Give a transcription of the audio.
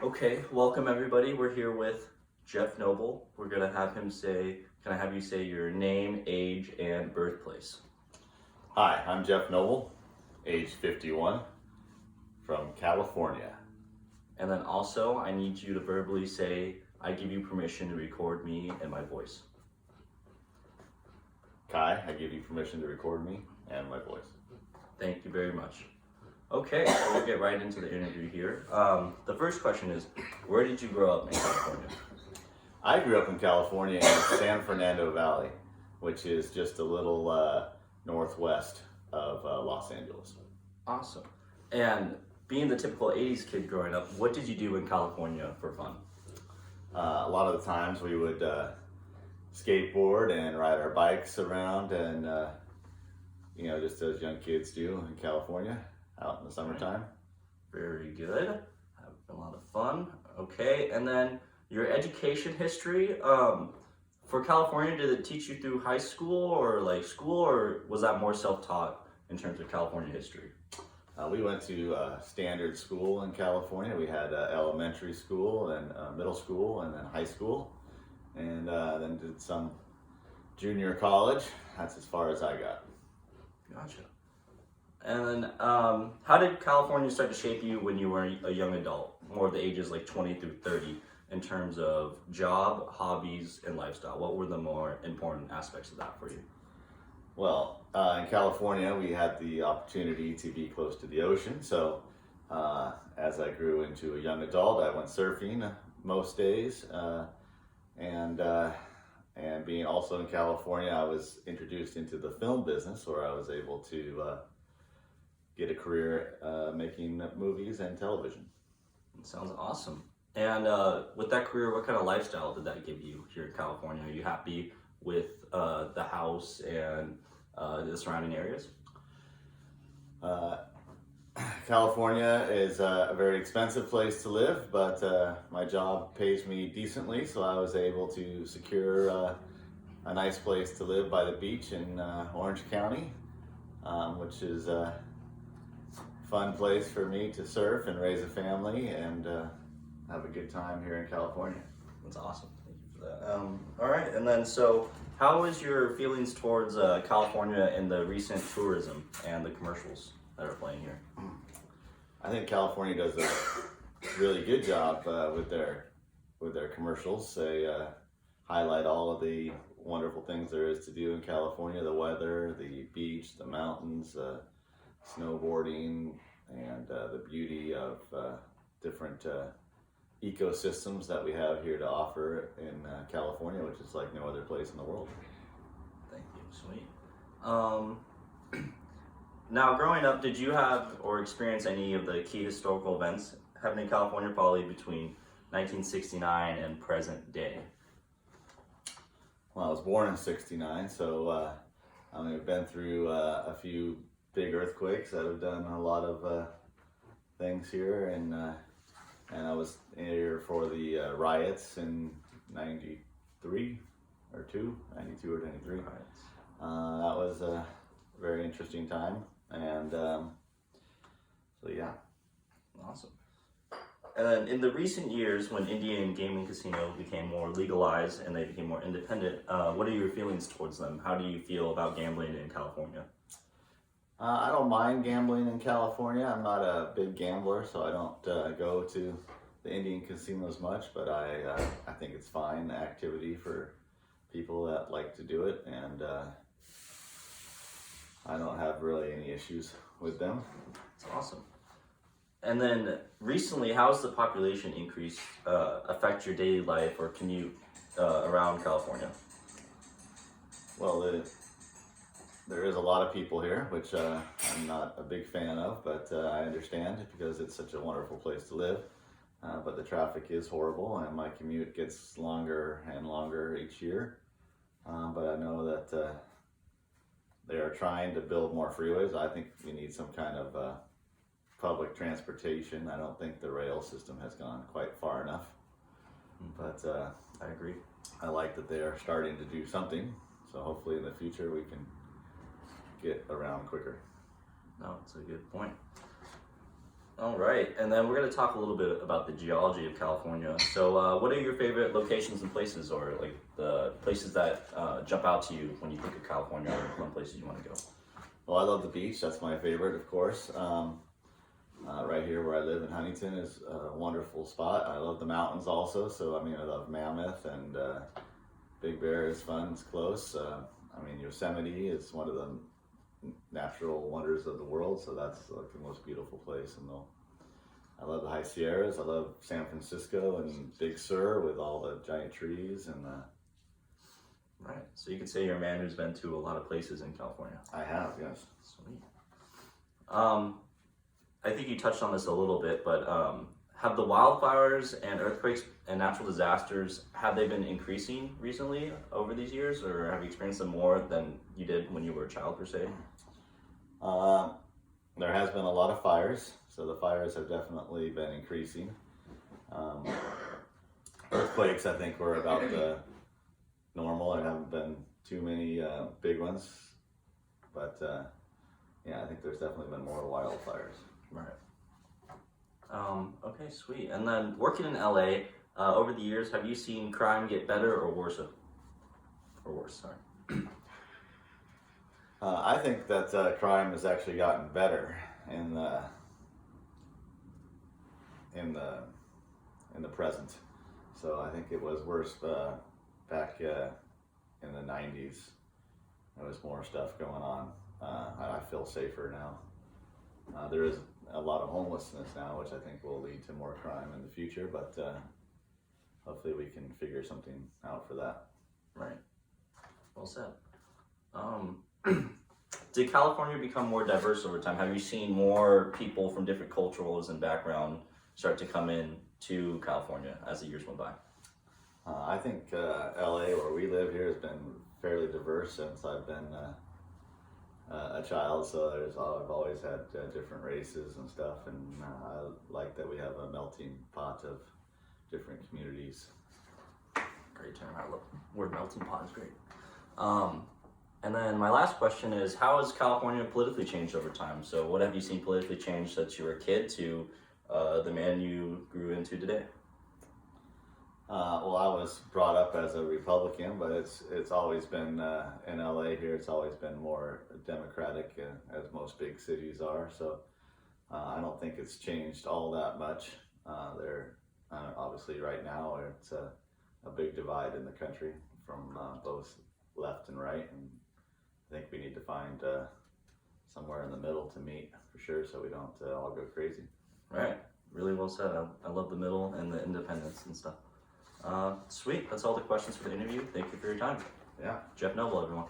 Okay, welcome everybody. We're here with Jeff Noble. We're gonna have him say, can I have you say your name, age, and birthplace? Hi, I'm Jeff Noble, age 51, from California. And then also, I need you to verbally say, I give you permission to record me and my voice. Kai, I give you permission to record me and my voice. Thank you very much. Okay, so we'll get right into the interview here. The first question is, where did you grow up in California? I grew up in California in San Fernando Valley, which is just a little northwest of Los Angeles. Awesome. And being the typical 80s kid growing up, what did you do in California for fun? A lot of the times we would skateboard and ride our bikes around and, just as young kids do in California out in the summertime. Very good. Having a lot of fun. Okay, and then your education history. For California, did it teach you through high school or was that more self-taught in terms of California history? We went to standard school in California. We had elementary school and middle school and then high school, and then did some junior college. That's as far as I got. Gotcha. And then how did California start to shape you when you were a young adult, more of the ages like 20 through 30, in terms of job, hobbies, and lifestyle? What were the more important aspects of that for you? Well, in California, we had the opportunity to be close to the ocean. So as I grew into a young adult, I went surfing most days. And being also in California, I was introduced into the film business where I was able to get a career making movies and television. That sounds awesome. And with that career, what kind of lifestyle did that give you here in California? Are you happy with the house and the surrounding areas? California is a very expensive place to live, but my job pays me decently, so I was able to secure a nice place to live by the beach in Orange County, which is a fun place for me to surf and raise a family and have a good time here in California. That's awesome. Thank you for that. All right, and then so how is your feelings towards California and the recent tourism and the commercials that are playing here? I think California does a really good job with their commercials. They highlight all of the wonderful things there is to do in California: the weather, the beach, the mountains, snowboarding, and the beauty of different ecosystems that we have here to offer in California, which is like no other place in the world. Thank you. Sweet. Now, growing up, did you have or experience any of the key historical events happening in California, probably between 1969 and present day? Well, I was born in '69, so I've been through a few big earthquakes that have done a lot of things here, and I was here for the riots in '93 or 92 or 93. Right. That was a very interesting time, and so yeah. Awesome. And then in the recent years, when Indian gaming casinos became more legalized and they became more independent, what are your feelings towards them? How do you feel about gambling in California? I don't mind gambling in California. I'm not a big gambler, so I don't go to the Indian casinos much, but I think it's fine activity for people that like to do it, and I don't have really any issues with them. That's awesome. And then recently, how has the population increase affect your daily life or commute around California? Well, there is a lot of people here, which I'm not a big fan of, but I understand it because it's such a wonderful place to live. But the traffic is horrible, and my commute gets longer and longer each year. But I know that they are trying to build more freeways. I think we need some kind of public transportation. I don't think the rail system has gone quite far enough. But I agree. I like that they are starting to do something. So hopefully in the future we can get around quicker. No, it's a good point. All right, and then we're going to talk a little bit about the geology of California. So, what are your favorite locations and places, or like the places that jump out to you when you think of California, or fun places you want to go? Well, I love the beach. That's my favorite, of course. Right here where I live in Huntington is a wonderful spot. I love the mountains also. So, I mean, I love Mammoth and Big Bear is fun. It's close. I mean, Yosemite is one of the natural wonders of the world. So that's like the most beautiful place. And I love the High Sierras. I love San Francisco and Big Sur with all the giant trees and Right. So you could say you're a man who's been to a lot of places in California. I have, yes. Sweet. I think you touched on this a little bit, but have the wildfires and earthquakes and natural disasters, have they been increasing recently over these years, or have you experienced them more than you did when you were a child, per se? There has been a lot of fires, so the fires have definitely been increasing. Earthquakes, I think, were about the normal. There haven't been too many big ones, but yeah, I think there's definitely been more wildfires. Right. Okay, sweet. And then working in LA, over the years, have you seen crime get better or worse? Or worse, sorry. I think that crime has actually gotten better in the present. So I think it was worse back in the 90s. There was more stuff going on. I feel safer now. There is a lot of homelessness now, which I think will lead to more crime in the future, but hopefully we can figure something out for that. Right. Well said. Did California become more diverse over time? Have you seen more people from different cultures and background start to come in to California as the years went by? I think LA, where we live here, has been fairly diverse since I've been a child. So I've always had different races and stuff, and I like that we have a melting pot of different communities. Great term. I love the word melting pot is great. And then my last question is, how has California politically changed over time? So what have you seen politically change since you were a kid to the man you grew into today? Well, I was brought up as a Republican, but it's always been in LA here. It's always been more democratic, as most big cities are. So I don't think it's changed all that much. There, obviously, right now it's a big divide in the country from both left and right, and I think we need to find somewhere in the middle to meet for sure, so we don't all go crazy. Right. Really well said. I love the middle and the independence and stuff. Sweet. That's all the questions for the interview. Thank you for your time. Yeah. Jeff Noble, everyone.